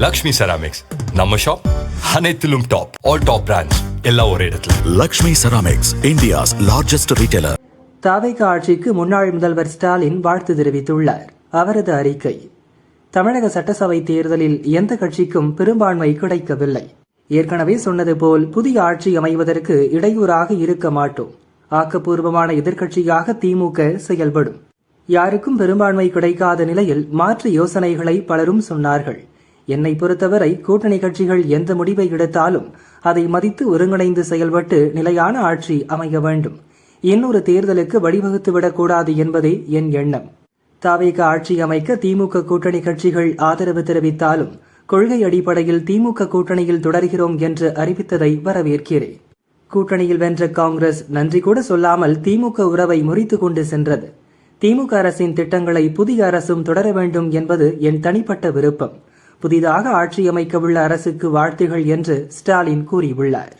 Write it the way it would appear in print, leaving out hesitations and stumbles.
Lakshmi ceramics நம்ம shop அனைத்திலும் top. All top brands எல்லாம் ஒரே இடத்துல. Lakshmi ceramics, India's largest retailer. TVK ஆட்சிக்கு முன்னாள் முதல்வர் ஸ்டாலின் வாழ்த்து தெரிவித்துள்ளார். அவரது அறிக்கை: தமிழக சட்டசபை தேர்தலில் எந்த கட்சிக்கும் பெரும்பான்மை கிடைக்கவில்லை. ஏற்கனவே சொன்னது போல் புதிய ஆட்சி அமைவதற்கு இடையூறாக இருக்க மாட்டோம். ஆக்கப்பூர்வமான எதிர்க்கட்சியாக திமுக செயல்படும். யாருக்கும் பெரும்பான்மை கிடைக்காத நிலையில் மாற்று யோசனைகளை பலரும் சொன்னார்கள். என்னை பொறுத்தவரை கூட்டணி கட்சிகள் எந்த முடிவை எடுத்தாலும் அதை மதித்து ஒருங்கிணைந்து செயல்பட்டு நிலையான ஆட்சி அமைய வேண்டும். இன்னொரு தேர்தலுக்கு வழிவகுத்துவிடக்கூடாது என்பதே என் எண்ணம். தாவேகா ஆட்சி அமைக்க திமுக கூட்டணி கட்சிகள் ஆதரவு தெரிவித்தாலும் கொள்கை அடிப்படையில் திமுக கூட்டணியில் தொடர்கிறோம் என்று அறிவித்ததை வரவேற்கிறேன். கூட்டணியில் வென்ற காங்கிரஸ் நன்றி கூட சொல்லாமல் திமுக உறவை முறித்து கொண்டு சென்றது. திமுக அரசின் திட்டங்களை புதிய அரசும் தொடர வேண்டும் என்பது என் தனிப்பட்ட விருப்பம். புதிதாக ஆட்சி அமைக்கவுள்ள அரசுக்கு வாழ்த்துகள் என்று ஸ்டாலின் கூறியுள்ளார்.